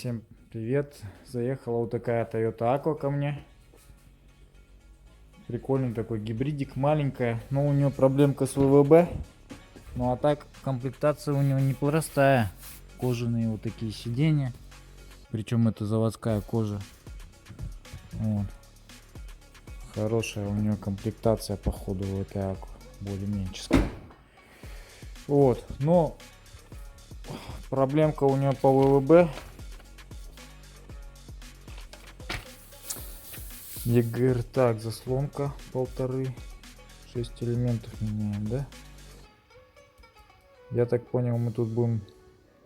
Всем привет! Заехала вот такая Toyota Aqua ко мне. Прикольный такой гибридик, маленькая, но у нее проблемка с ВВБ. Ну а так комплектация у него непростая. Кожаные вот такие сиденья, причем это заводская кожа. Вот. Хорошая у нее комплектация походу в этой Aqua, более-менее. Вот, но проблемка у нее по ВВБ. ЕГР, так, заслонка 1,5, 6 элементов меняем, да? Я так понял, мы тут будем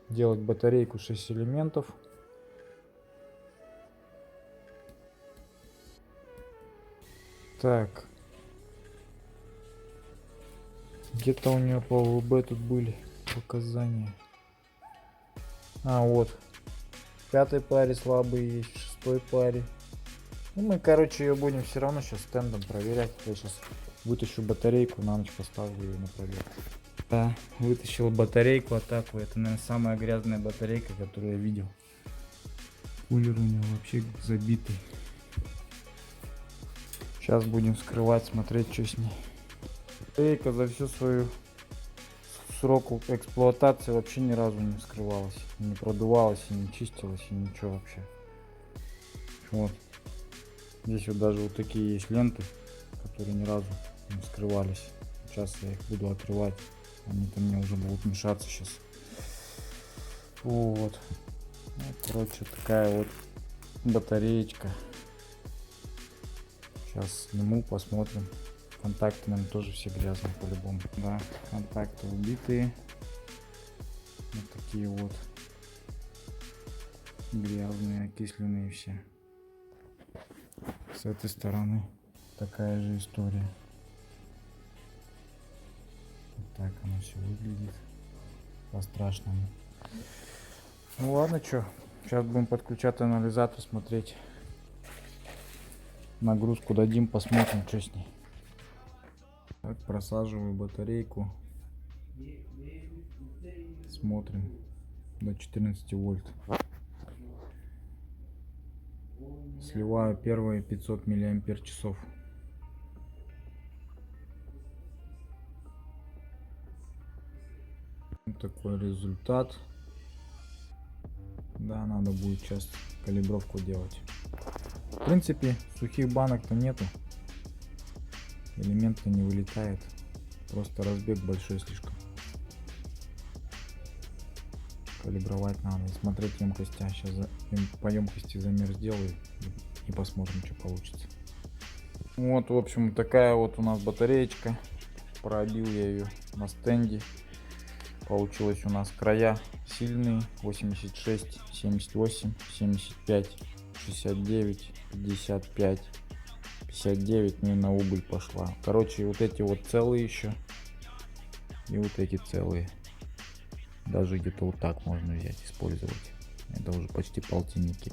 делать батарейку 6 элементов. Так, где-то у нее по ВВБ тут были показания. А, вот, в 5-й паре слабые есть, в 6-й паре. Ну, мы, короче, ее будем все равно сейчас стендом проверять. Я сейчас вытащу батарейку, на ночь поставлю ее на проверку. Да, вытащил батарейку атаку. Это, наверное, самая грязная батарейка, которую я видел. Кулер у него вообще забитый. Сейчас будем вскрывать, смотреть, что с ней. Батарейка за всю свою срок эксплуатации вообще ни разу не вскрывалась. Не продувалась, и не чистилась, и ничего вообще. Вот. Здесь вот даже вот такие есть ленты, которые ни разу не вскрывались. Сейчас я их буду отрывать. Они-то мне уже будут мешаться сейчас. Вот. Ну, короче, такая вот батареечка. Сейчас сниму, посмотрим. Контакты, наверное, тоже все грязные по-любому. Да, контакты убитые. Вот такие вот. Грязные, окисленные все. С этой стороны такая же история. Вот так оно все выглядит. По-страшному. Ну ладно, что. Сейчас будем подключать анализатор, смотреть. Нагрузку дадим, посмотрим, что с ней. Так, просаживаю батарейку. Смотрим. До 14 вольт. Сливаю первые 500 миллиампер часов. Вот такой результат. Да, надо будет сейчас калибровку делать. В принципе, сухих банок-то нету. Элемент-то не вылетает. Просто разбег большой слишком. Калибровать надо и смотреть емкости. Сейчас по емкости замер сделаю и посмотрим, что получится. Вот, в общем, такая вот у нас батареечка. Пробил я ее на стенде. Получилось у нас края сильные: 86, 78, 75, 69, 55, 59. Ну и на убыль пошла. Короче, вот эти вот целые еще. И вот эти целые. Даже где-то вот так можно взять, использовать. Это уже почти полтинники.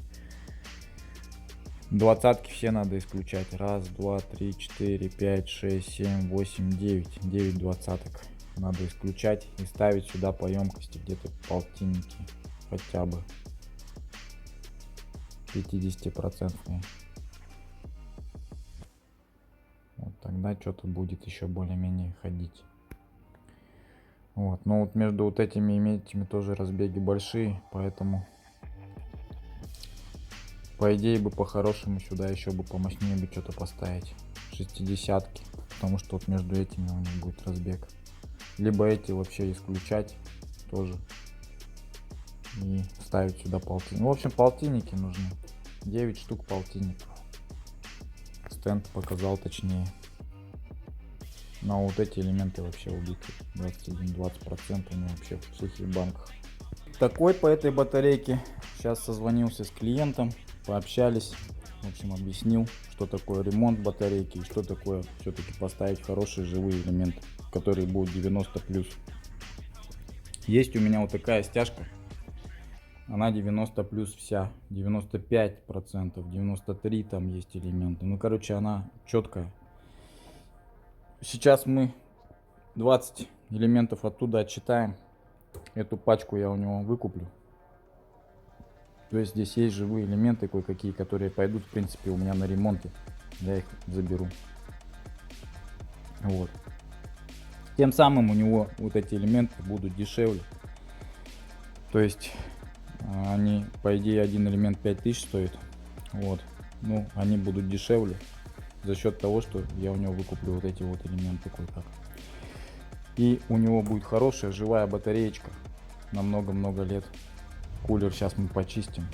Двадцатки все надо исключать. Раз, два, три, четыре, пять, шесть, семь, восемь, девять. 9 двадцаток надо исключать и ставить сюда по емкости где-то полтинники. Хотя бы 50%. Вот тогда что-то будет еще более-менее ходить. Вот, но вот между вот этими и этими тоже разбеги большие, поэтому по идее бы по-хорошему сюда еще бы помощнее бы что-то поставить. 60-ки, потому что вот между этими у них будет разбег. Либо эти вообще исключать тоже и ставить сюда полтинник. В общем, полтинники нужны. 9 штук полтинников. Стенд показал точнее. Но вот эти элементы вообще убиты. 21-20% они вообще в сухих банках. Такой по этой батарейке. Сейчас созвонился с клиентом, пообщались. В общем, объяснил, что такое ремонт батарейки и что такое все-таки поставить хорошие живые элементы, которые будут 90+. Есть у меня вот такая стяжка. Она 90+ вся. 95%, 93% там есть элементы. Ну, короче, она четкая. Сейчас мы 20 элементов оттуда отчитаем. Эту пачку я у него выкуплю. То есть здесь есть живые элементы кое-какие, которые пойдут, в принципе, у меня на ремонте. Я их заберу. Вот. Тем самым у него вот эти элементы будут дешевле. То есть они, по идее, один элемент 5000 стоит. Вот. Ну, они будут дешевле за счет того, что я у него выкуплю вот эти вот элементы кое-как. И у него будет хорошая живая батареечка на много-много лет. Кулер сейчас мы почистим.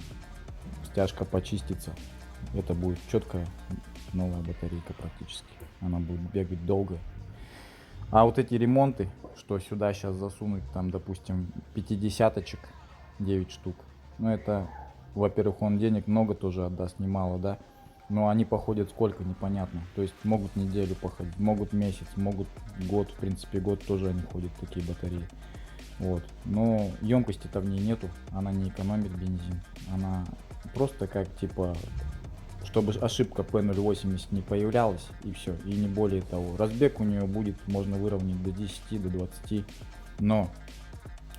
Стяжка почистится. Это будет четкая новая батарейка практически. Она будет бегать долго. А вот эти ремонты, что сюда сейчас засунуть, там, допустим, 50-очек 9 штук. Ну, это, во-первых, он денег много тоже отдаст, немало, да. Но они походят сколько, непонятно. То есть могут неделю походить, могут месяц, могут год. В принципе, год тоже они ходят, такие батареи. Вот. Но емкости-то в ней нету. Она не экономит бензин. Она просто как типа, чтобы ошибка P080 не появлялась, и все. И не более того. Разбег у нее будет, можно выровнять до 10, до 20. Но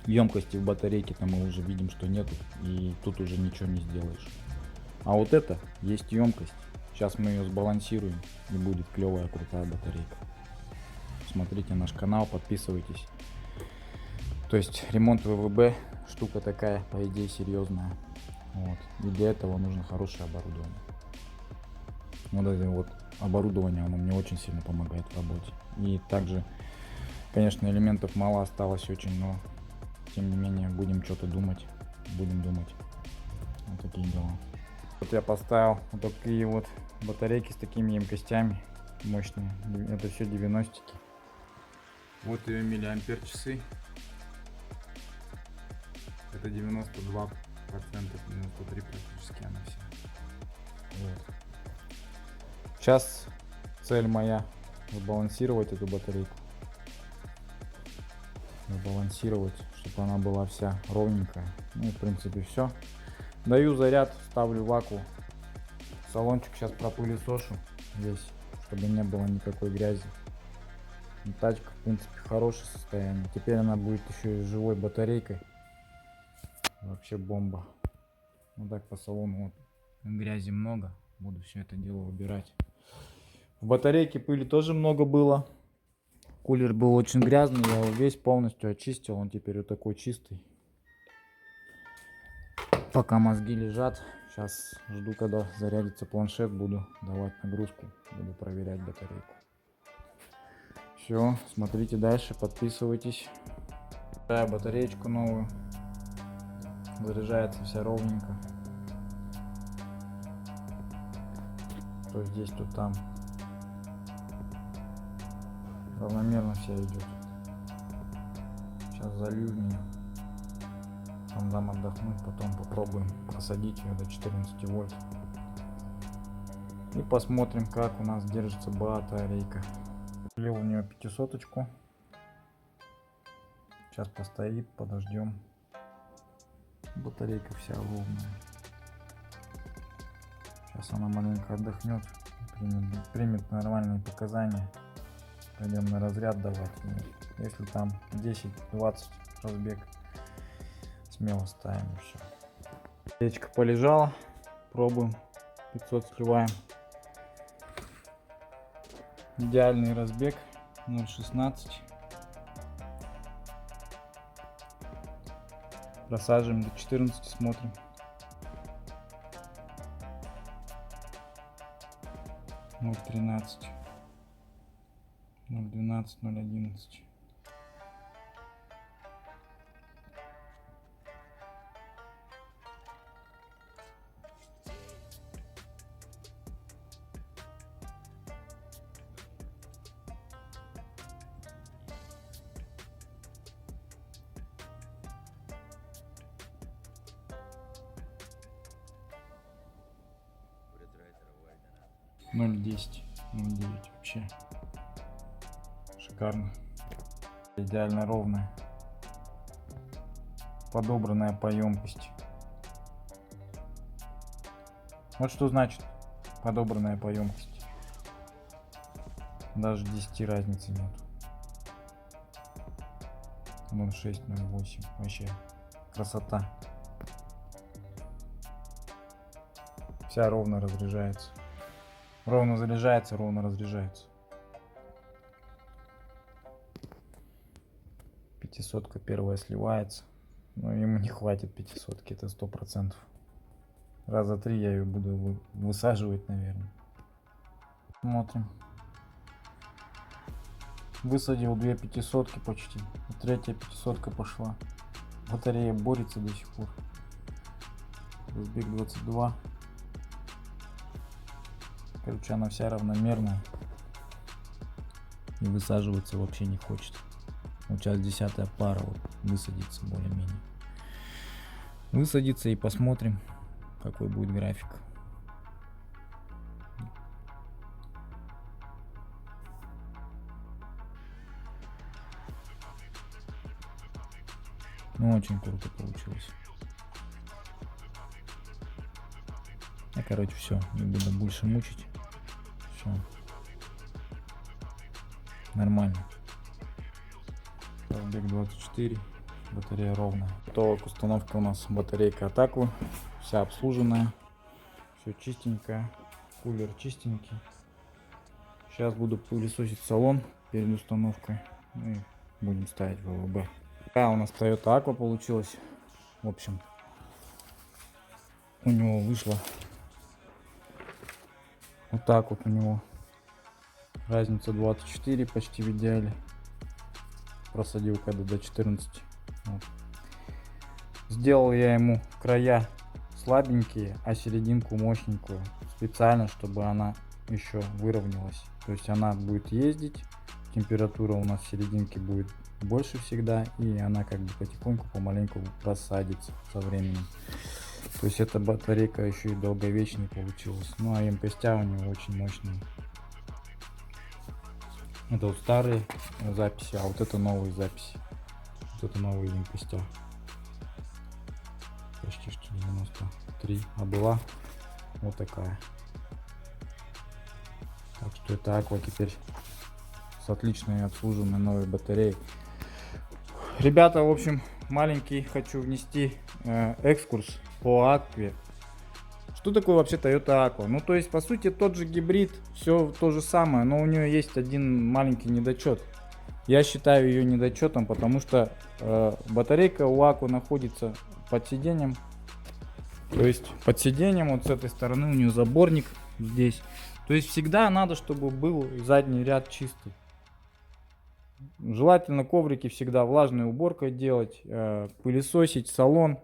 емкости в батарейке-то мы уже видим, что нету. И тут уже ничего не сделаешь. А вот это есть емкость. Сейчас мы ее сбалансируем, и будет клевая, крутая батарейка. Смотрите наш канал, подписывайтесь. То есть ремонт ВВБ штука такая, по идее, серьезная. Вот. И для этого нужно хорошее оборудование. Вот это вот оборудование, оно мне очень сильно помогает в работе. И также, конечно, элементов мало осталось очень, но тем не менее будем что-то думать. Будем думать. Вот такие дела. Вот я поставил вот такие вот батарейки с такими емкостями мощные. Это все 90-ки. Вот ее миллиампер часы. Это 92%, 93 практически она вся. Вот. Сейчас цель моя сбалансировать эту батарейку. Сбалансировать, чтобы она была вся ровненькая. Ну и в принципе все. Даю заряд, ставлю ваку. Салончик сейчас пропылесошу весь, чтобы не было никакой грязи. И тачка в принципе в хорошем состоянии. Теперь она будет еще и с живой батарейкой. Вообще бомба. Вот так по салону вот. Грязи много. Буду все это дело убирать. В батарейке пыли тоже много было. Кулер был очень грязный. Я его весь полностью очистил. Он теперь вот такой чистый. Пока мозги лежат. Сейчас жду, когда зарядится планшет. Буду давать нагрузку. Буду проверять батарейку. Все, смотрите дальше. Подписывайтесь. Батареечку новую. Заряжается вся ровненько. То здесь, то там. Равномерно вся идет. Сейчас залью в нее. Потом дам отдохнуть, потом попробуем просадить ее до 14 вольт. И посмотрим, как у нас держится батарейка. Влил в нее 500-очку. Сейчас постоит, подождем. Батарейка вся ровная. Сейчас она маленько отдохнет, примет нормальные показания. Пойдем на разряд давать. И если там 10-20 разбег, смело ставим и все. Батарейка полежала. Пробуем. 500 сливаем. Идеальный разбег 0,16. Просаживаем до 14, смотрим. Ну, 13, 0,12, 0,11. Ноль 10, 0,9 вообще шикарно, идеально ровная, подобранная по емкости. Вот что значит подобранная по емкости. Даже 10 разницы нет. 0,6, 0,8 вообще красота. Вся ровно разряжается. Ровно заряжается, ровно разряжается. 500-ка первая сливается. Но ему не хватит 500-ки, это 100%. Раза 3 я ее буду высаживать, наверное. Смотрим. Высадил 2 500-ки почти. Третья 500-ка пошла. Батарея борется до сих пор. Разбег 22. Короче, она вся равномерная. И высаживаться вообще не хочет. Вот сейчас 10-я пара вот высадится более-менее. Высадится и посмотрим, какой будет график. Ну, очень круто получилось. Короче, все, не буду больше мучить. Все. Нормально. Разбег 24. Батарея ровная. Готова к установке у нас батарейка от Aqua. Вся обслуженная. Все чистенькое. Кулер чистенький. Сейчас буду пылесосить салон перед установкой. Ну и будем ставить ВВБ. Такая у нас Toyota Aqua получилась. В общем, у него вышло вот так вот у него. Разница 24 почти в идеале. Просадил когда до 14. Вот. Сделал я ему края слабенькие, а серединку мощненькую. Специально, чтобы она еще выровнялась. То есть она будет ездить. Температура у нас в серединке будет больше всегда. И она как бы потихоньку, помаленьку просадится со временем. То есть эта батарейка еще и долговечной получилась. Ну а емкостя у него очень мощные. Это вот старые записи, а вот это новые записи. Вот это новые емкостя. Почти что 93. А была вот такая. Так что это Aqua теперь с отличной обслуженной новой батареей. Ребята, в общем, маленький хочу внести экскурс по Aqua. Что такое вообще Toyota Aqua? Ну, то есть, по сути, тот же гибрид, все то же самое, но у нее есть один маленький недочет. Я считаю ее недочетом, потому что батарейка у Aqua находится под сиденьем. То есть, под сиденьем, вот с этой стороны у нее заборник здесь. То есть, всегда надо, чтобы был задний ряд чистый. Желательно коврики всегда влажной уборкой делать, пылесосить салон.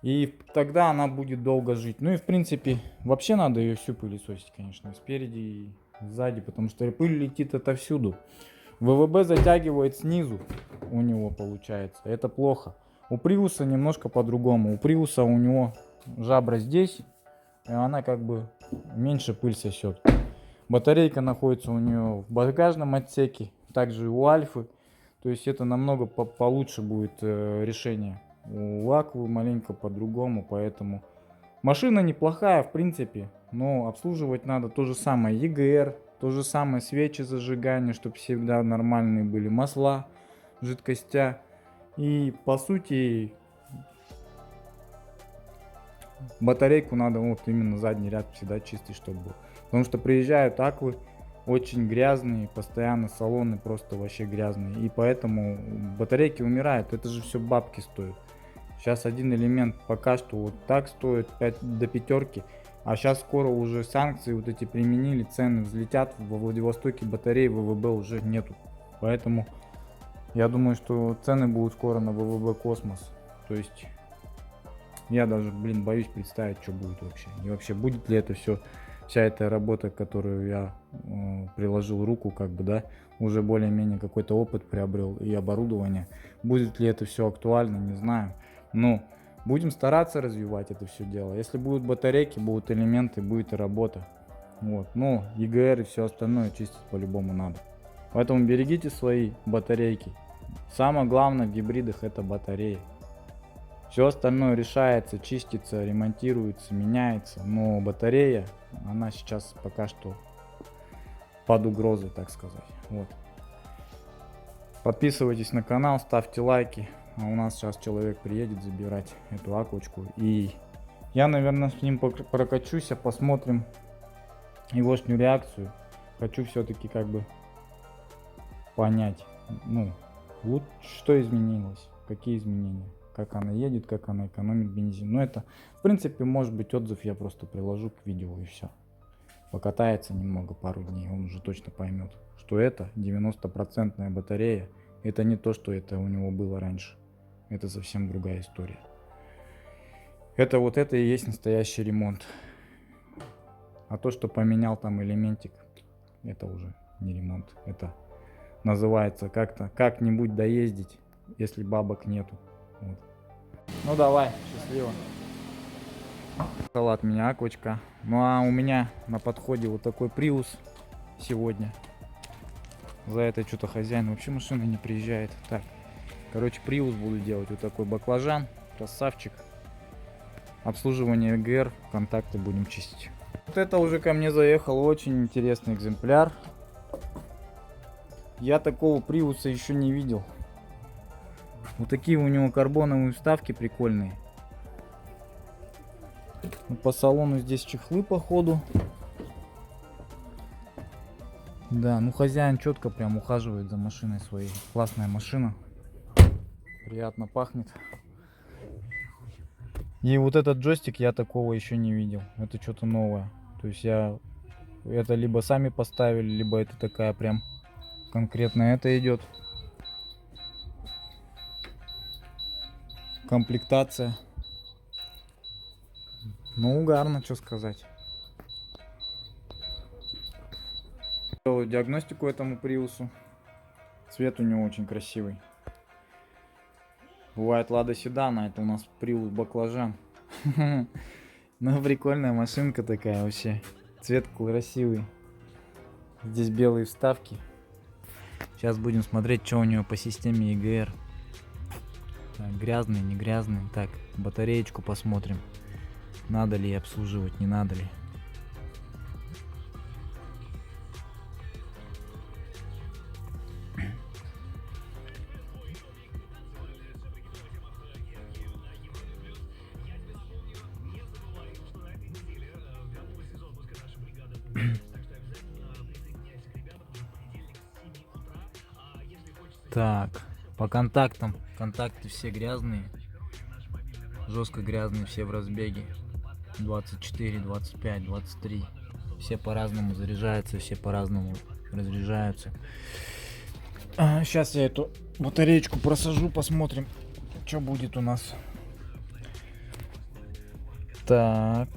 И тогда она будет долго жить. Ну и в принципе, вообще надо ее всю пылесосить, конечно, спереди и сзади, потому что пыль летит отовсюду. ВВБ затягивает снизу у него получается. Это плохо. У Приуса немножко по-другому. У Приуса у него жабра здесь, и она как бы меньше пыль сосет. Батарейка находится у нее в багажном отсеке, также и у Альфы. То есть это намного получше будет решение. У Aqua маленько по-другому, поэтому машина неплохая в принципе, но обслуживать надо то же самое EGR, то же самое свечи зажигания, чтобы всегда нормальные были масла, жидкостя. И по сути батарейку надо вот именно задний ряд всегда чистый, чтобы был. Потому что приезжают Aqua очень грязные, постоянно салоны просто вообще грязные. И поэтому батарейки умирают, это же все бабки стоит. Сейчас один элемент пока что вот так стоит 5 до 5, а сейчас скоро уже санкции вот эти применили, цены взлетят, во Владивостоке батареи ВВБ уже нету. Поэтому я думаю, что цены будут скоро на ВВБ космос. То есть я даже, боюсь представить, что будет вообще. И вообще будет ли это все, вся эта работа, которую я приложил руку, как бы, да, уже более-менее какой-то опыт приобрел и оборудование. Будет ли это все актуально, не знаю. Но будем стараться развивать это все дело. Если будут батарейки, будут элементы, будет и работа. Вот. Ну, EGR и все остальное чистить по-любому надо. Поэтому берегите свои батарейки. Самое главное в гибридах это батареи. Все остальное решается, чистится, ремонтируется, меняется. Но батарея, она сейчас пока что под угрозой, так сказать. Вот. Подписывайтесь на канал, ставьте лайки. А у нас сейчас человек приедет забирать эту аквочку. И Я, наверное, с ним прокачусь, посмотрим егошнюю реакцию. Хочу все-таки как бы понять, ну, вот что изменилось, какие изменения, как она едет, как она экономит бензин. Ну, это, в принципе, может быть, отзыв я просто приложу к видео и все. Покатается немного, пару дней, он уже точно поймет, что это 90% батарея. Это не то, что это у него было раньше. Это совсем другая история. Это вот это и есть настоящий ремонт. А то, что поменял там элементик, это уже не ремонт. Это называется как-то как-нибудь доездить, если бабок нету. Вот. Ну давай, счастливо. От меня Аквочка. Ну а у меня на подходе вот такой Prius сегодня. За это что-то хозяин вообще машина не приезжает. Так, короче, Prius буду делать. Вот такой баклажан, красавчик. Обслуживание ГР, контакты будем чистить. Вот это уже ко мне заехал очень интересный экземпляр. Я такого Приуса еще не видел. Вот такие у него карбоновые вставки прикольные. По салону здесь чехлы походу. Да, ну хозяин четко прям ухаживает за машиной своей. Классная машина. Приятно пахнет. И вот этот джойстик я такого еще не видел. Это что-то новое. То есть это либо сами поставили, либо это такая прям конкретно это идет. Комплектация. Ну, угарно, что сказать. Делаю диагностику этому Приусу. Цвет у него очень красивый. Бывает Лада Седан, а это у нас Приус баклажан. Ну, прикольная машинка такая вообще. Цвет красивый. Здесь белые вставки. Сейчас будем смотреть, что у него по системе EGR. Так, грязный, не грязный. Так, батареечку посмотрим. Надо ли обслуживать, не надо ли. Так, по контактам. Контакты все грязные. Жестко грязные, все в разбеге. 24, 25, 23. Все по-разному заряжаются, все по-разному разряжаются. Сейчас я эту батареечку просажу, посмотрим, что будет у нас. Так.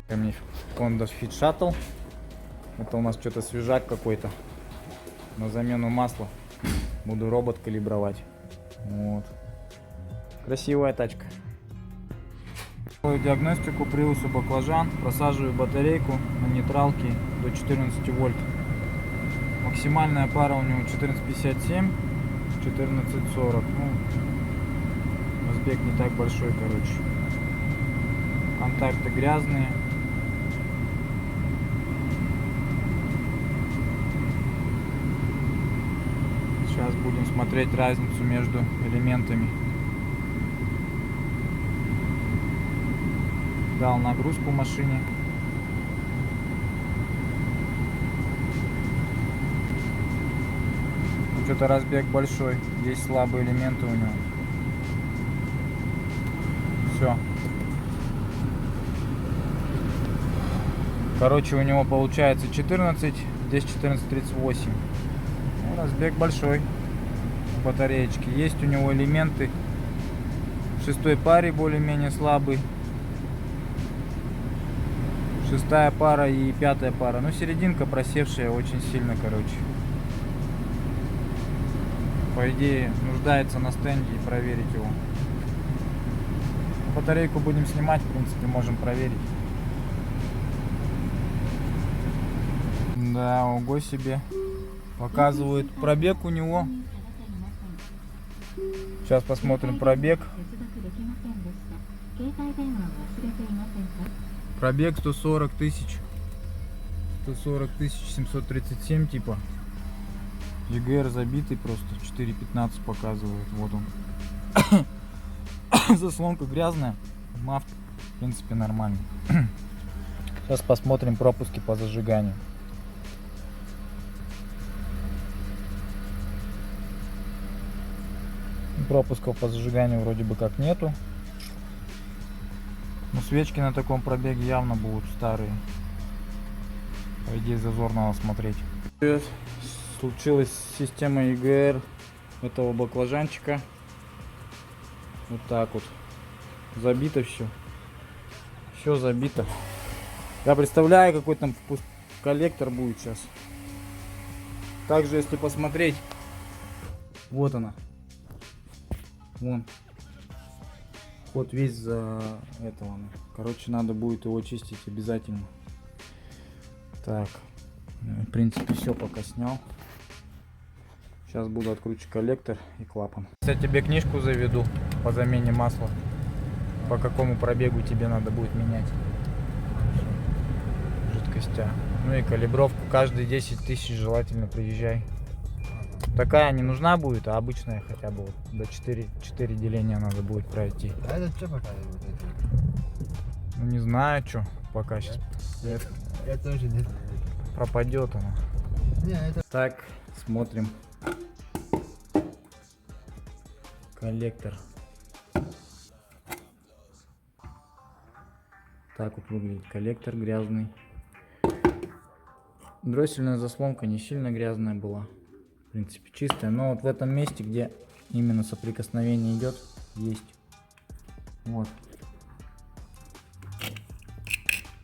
Ко мне Honda Fit Shuttle. Это у нас что-то свежак какой-то. На замену масла. Буду робот калибровать. Вот. Красивая тачка. Делаю диагностику Приуса баклажан. Просаживаю батарейку на нейтралке до 14 вольт. Максимальная пара у него 14,57, 14,40. Ну, разбег не так большой, короче. Контакты грязные. Сейчас будем смотреть разницу между элементами. Дал нагрузку машине. Что-то разбег большой. Есть слабые элементы у него. Все. Короче, у него получается 14, здесь 14,38. Ну, разбег большой. Батареечки. Есть у него элементы. В шестой паре более-менее слабый. Шестая пара и пятая пара. Ну, серединка просевшая очень сильно, короче. По идее, нуждается на стенде и проверить его. Батарейку будем снимать, в принципе, можем проверить. Да, ого себе. Показывает пробег у него. Сейчас посмотрим пробег. Пробег 140 тысяч. 140 737 типа. EGR забитый просто. 4.15 показывает. Вот он. Заслонка грязная, мафт в принципе нормально. Сейчас посмотрим пропуски по зажиганию. Пропусков по зажиганию вроде бы как нету. Но свечки на таком пробеге явно будут старые. По идее зазор надо смотреть. Случилась система ЕГР этого баклажанчика. Вот так вот. Забито все. Все забито. Я представляю, какой там коллектор будет сейчас. Также, если посмотреть, вот она. Вон. Ход весь за этого. Короче, надо будет его чистить обязательно. Так. В принципе, все пока снял. Сейчас буду откручивать коллектор и клапан. Я тебе книжку заведу по замене масла. По какому пробегу тебе надо будет менять жидкостя. Ну и калибровку каждые 10 тысяч желательно приезжай. Такая не нужна будет, а обычная хотя бы вот до 4 деления надо будет пройти. А это что показывает? Ну не знаю, что пока сейчас. Я тоже не знаю. Пропадет она. Не, это... Так, смотрим. Коллектор. Так вот выглядит коллектор грязный. Дроссельная заслонка не сильно грязная была. В принципе чистая. Но вот в этом месте, где именно соприкосновение идет, есть. Вот.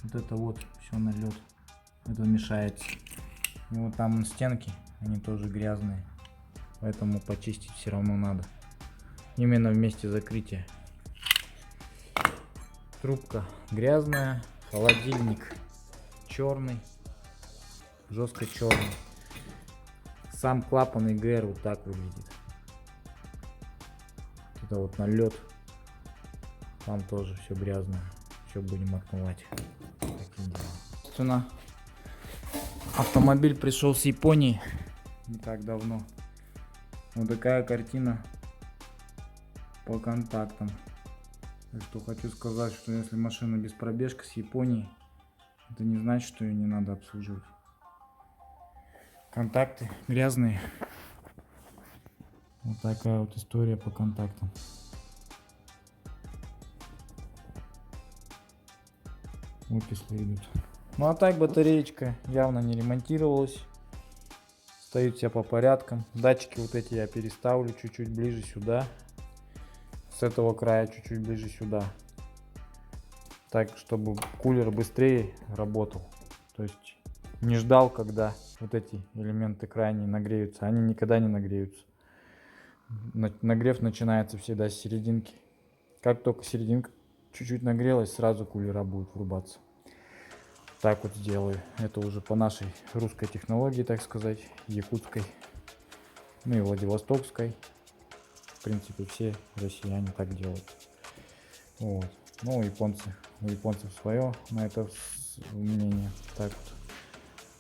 Вот это вот все налет. Это мешается. И вот там стенки, они тоже грязные. Поэтому почистить все равно надо. Именно в месте закрытия. Трубка грязная. Холодильник черный. Жестко черный. Сам клапан ЕГР вот так выглядит. Это вот налет. Там тоже все грязное. Все будем отмывать. Таким делом. Собственно, автомобиль пришел с Японии не так давно. Вот такая картина по контактам. Так что хочу сказать, что если машина без пробежки с Японии, это не значит, что ее не надо обслуживать. Контакты грязные. Вот такая вот история по контактам. Окислы идут. Ну а так батареечка явно не ремонтировалась. Стоит вся по порядкам. Датчики вот эти я переставлю чуть-чуть ближе сюда. С этого края чуть-чуть ближе сюда. Так, чтобы кулер быстрее работал. То есть не ждал, когда вот эти элементы крайние нагреются. Они никогда не нагреются. Нагрев начинается всегда с серединки. Как только серединка чуть-чуть нагрелась, сразу кулера будет врубаться. Так вот сделаю. Это уже по нашей русской технологии, так сказать, якутской, ну и владивостокской. В принципе, все россияне так делают. Вот. Ну, у японцев свое на это мнение. Так вот.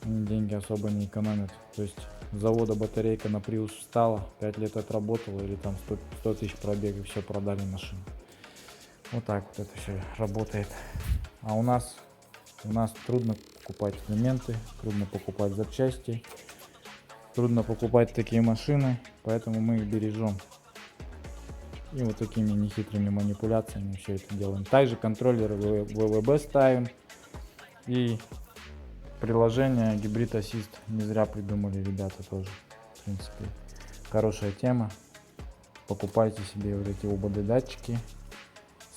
Они деньги особо не экономят. То есть с завода батарейка на Prius встала, 5 лет отработала, или там 100 тысяч пробег, и все, продали машину. Вот так вот это все работает. А у нас трудно покупать элементы, трудно покупать запчасти, трудно покупать такие машины, поэтому мы их бережем. И вот такими нехитрыми манипуляциями все это делаем. Также контроллеры ВВБ ставим. И приложение Hybrid Assist не зря придумали ребята тоже. В принципе, хорошая тема. Покупайте себе вот эти ОБД датчики.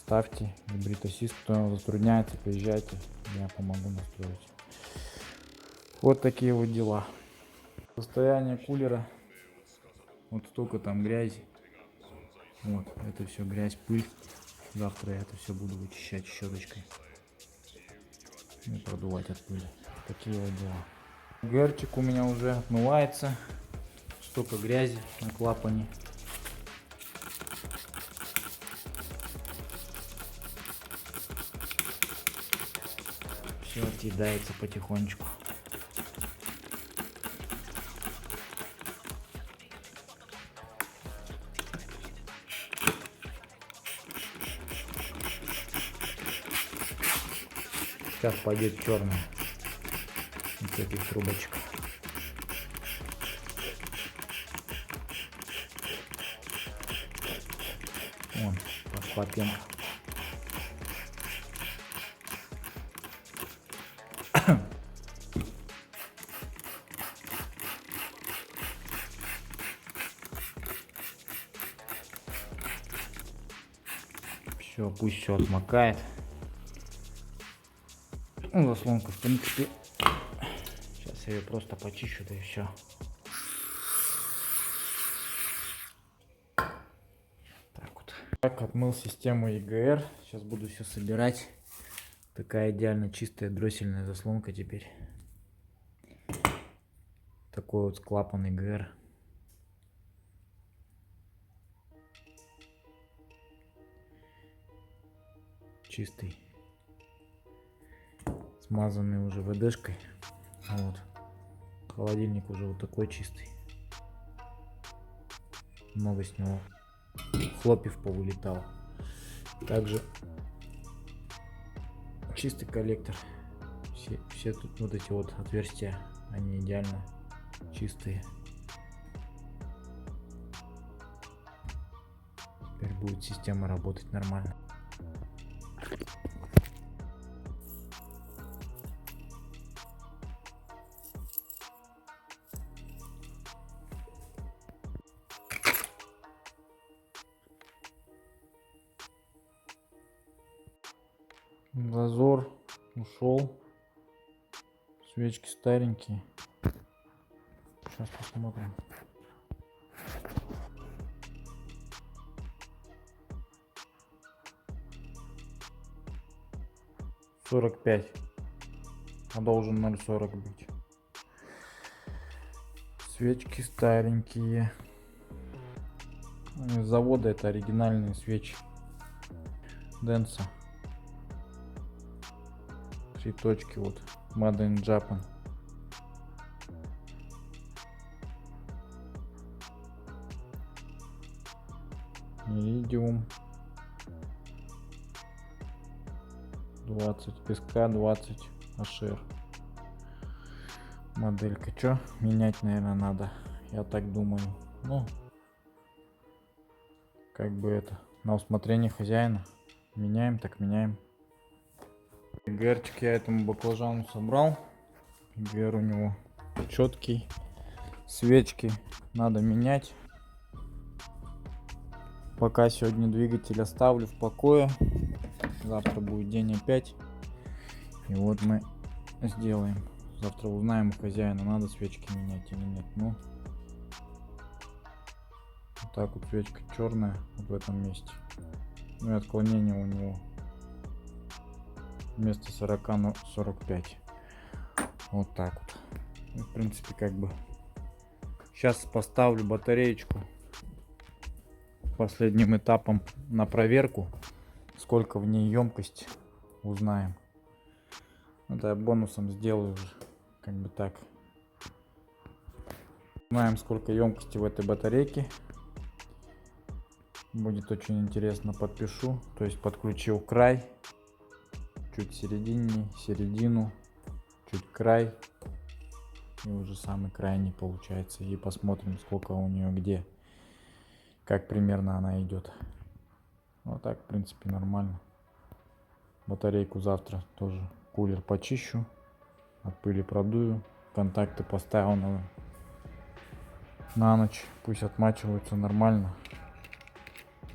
Ставьте Hybrid Assist. Кто затрудняется, приезжайте. Я помогу настроить. Вот такие вот дела. Состояние кулера. Вот столько там грязи. Вот, это все грязь, пыль. Завтра я это все буду вычищать щеточкой и продувать от пыли. Такие вот дела. Герчик у меня уже отмывается. Столько грязи на клапане. Все отъедается потихонечку. Сейчас пойдет черный. Вот этих трубочек. Вон, пошла пенка. Все, пусть все отмокает. Ну, заслонка, в принципе. Сейчас я ее просто почищу, да и все. Так вот. Так, отмыл систему EGR. Сейчас буду все собирать. Такая идеально чистая дроссельная заслонка теперь. Такой вот клапан EGR. Чистый. Смазанный уже ВДшкой. Вот. Холодильник уже вот такой чистый. Много с него хлопьев повылетало. Также чистый коллектор. Все тут вот эти вот отверстия, они идеально чистые. Теперь будет система работать нормально. Зазор ушел. Свечки старенькие. Сейчас посмотрим. $45. А должен 0,40 быть. Свечки старенькие. Из завода это оригинальные свечи. Денса. 3 точки вот. Made in Japan. Iridium 20 песка 20 ашер. Моделька. Чё? Менять, наверное, надо. Я так думаю. Ну, как бы это на усмотрение хозяина. Меняем, так меняем. Герчик я этому баклажану собрал. Гер у него четкий. Свечки надо менять. Пока сегодня двигатель оставлю в покое. Завтра будет день опять. И вот мы сделаем. Завтра узнаем у хозяина, надо свечки менять или нет. Ну, вот так вот свечка черная вот в этом месте. Ну и отклонение у него вместо 40 на 45. Вот так вот. И, в принципе, как бы сейчас поставлю батареечку последним этапом на проверку, сколько в ней емкость, узнаем. Это я бонусом сделаю уже, как бы так. Узнаем, сколько емкости в этой батарейке. Будет очень интересно, подпишу. То есть подключил край, чуть середине, середину, чуть край. И уже самый крайний получается. И посмотрим, сколько у нее где, как примерно она идет. Вот так, в принципе, нормально. Батарейку завтра тоже кулер почищу, от пыли продую. Контакты поставил на ночь, пусть отмачиваются нормально,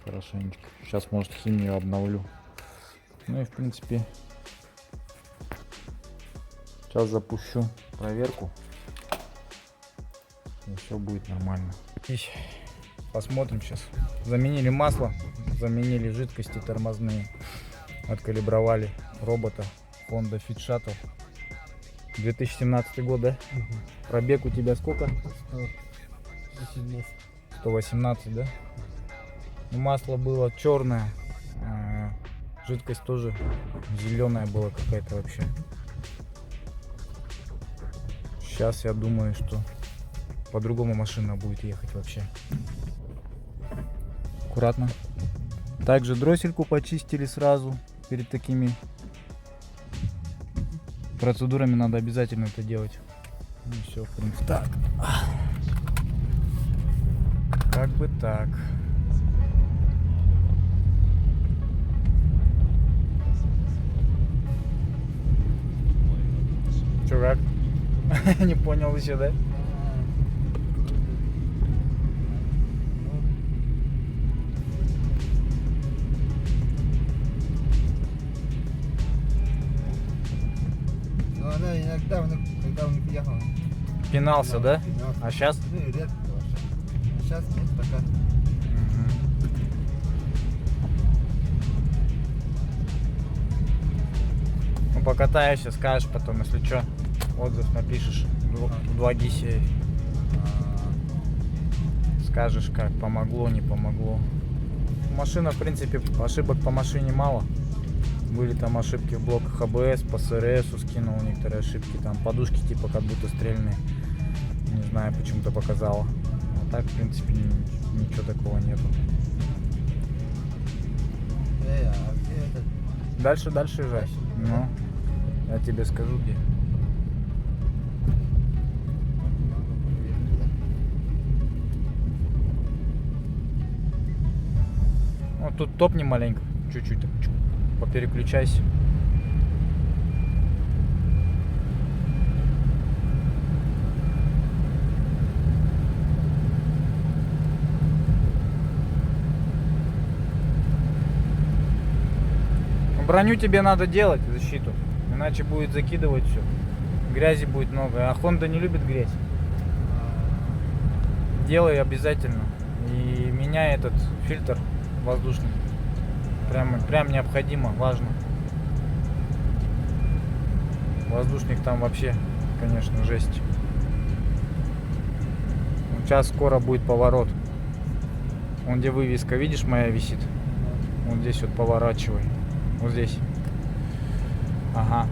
хорошенечко. Сейчас, может, химию обновлю. Ну и, в принципе, сейчас запущу проверку, и все будет нормально. И посмотрим сейчас. Заменили масло, заменили жидкости тормозные, откалибровали робота Honda Fit Shuttle. 2017 год, да? Угу. Пробег у тебя сколько? 118. 118, да? Ну, масло было черное, жидкость тоже зеленая была какая-то вообще. Сейчас я думаю, что по-другому машина будет ехать вообще. Аккуратно. Также дроссельку почистили сразу перед такими процедурами надо обязательно это делать. Ну все, в принципе. Так. Как бы так. Чувак. Не понял еще, да? Но она иногда, когда он ехал, Пинался, да? пинался. А сейчас? Ну и редко вообще. А сейчас нет, пока. Ну покатаешься, скажешь потом, если что, отзыв напишешь в 2 гисе. Скажешь, как помогло, не помогло. Машина, в принципе, ошибок по машине мало. Были там ошибки в блоках АБС, по СРС скинул некоторые ошибки, там подушки типа как будто стрельные. Не знаю, почему-то показало. А так, в принципе, ничего такого нету. А где это? Дальше езжай. Ну, я тебе скажу где. Вот тут топни маленько, чуть-чуть так, попереключайся. Броню тебе надо делать, защиту, иначе будет закидывать все. Грязи будет много, а Honda не любит грязь. Делай обязательно. И меняй этот фильтр воздушный. Прям необходимо, важно. Воздушник там вообще, конечно, жесть. Сейчас скоро будет поворот. Вон где вывеска, видишь, моя висит? Вот здесь вот поворачивай. Вот здесь. Ага.